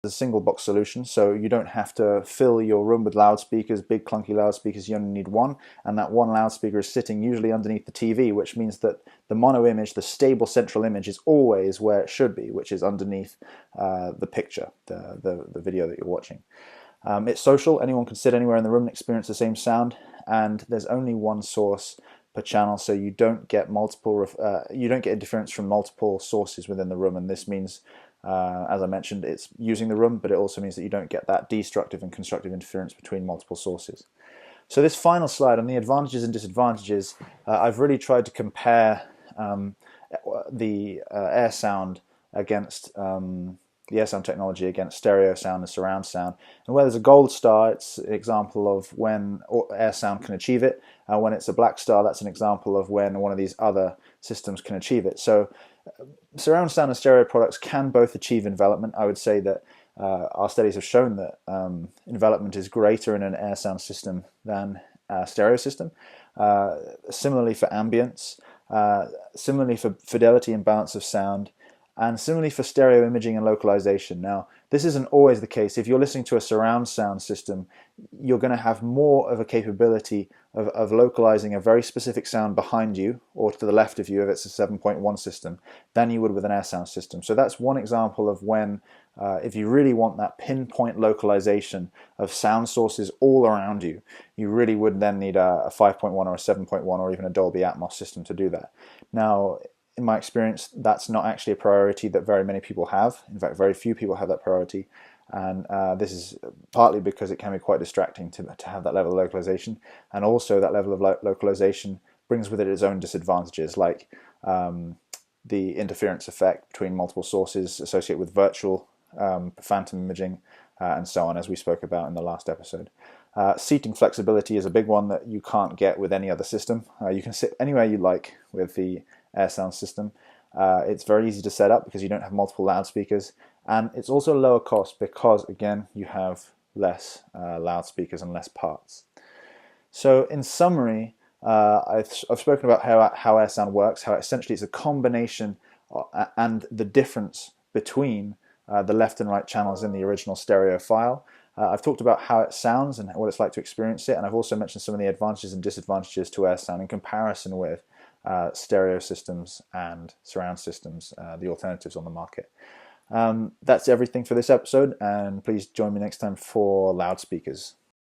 a single box solution, so you don't have to fill your room with loudspeakers, big clunky loudspeakers. You only need one, and that one loudspeaker is sitting usually underneath the TV, which means that the mono image, the stable central image, is always where it should be, which is underneath the picture, the video that you're watching. It's social. Anyone can sit anywhere in the room and experience the same sound, and there's only one source per channel, so you don't get interference from multiple sources within the room. And this means, as I mentioned, it's using the room, but it also means that you don't get that destructive and constructive interference between multiple sources. So this final slide on the advantages and disadvantages, I've really tried to compare the Airsound against the Airsound technology against stereo sound and surround sound. And where there's a gold star, it's an example of when Airsound can achieve it. When it's a black star, that's an example of when one of these other systems can achieve it. So surround sound and stereo products can both achieve envelopment. I would say that our studies have shown that envelopment is greater in an Airsound system than a stereo system. Similarly for ambience, similarly for fidelity and balance of sound, and similarly for stereo imaging and localization. Now, this isn't always the case. If you're listening to a surround sound system, you're going to have more of a capability of localizing a very specific sound behind you or to the left of you if it's a 7.1 system than you would with an Airsound system. So that's one example of when, if you really want that pinpoint localization of sound sources all around you, you really would then need a 5.1 or a 7.1 or even a Dolby Atmos system to do that. Now, in my experience, that's not actually a priority that very many people have. In fact, very few people have that priority. And this is partly because it can be quite distracting to have that level of localization. And also that level of localization brings with it its own disadvantages, like the interference effect between multiple sources associated with virtual phantom imaging and so on, as we spoke about in the last episode. Seating flexibility is a big one that you can't get with any other system. You can sit anywhere you like with the Airsound system. It's very easy to set up because you don't have multiple loudspeakers, and it's also lower cost because, again, you have less loudspeakers and less parts. So in summary, I've spoken about how Airsound works, how essentially it's a combination and the difference between the left and right channels in the original stereo file. I've talked about how it sounds and what it's like to experience it, and I've also mentioned some of the advantages and disadvantages to Airsound in comparison with stereo systems and surround systems, the alternatives on the market. That's everything for this episode, and please join me next time for loudspeakers.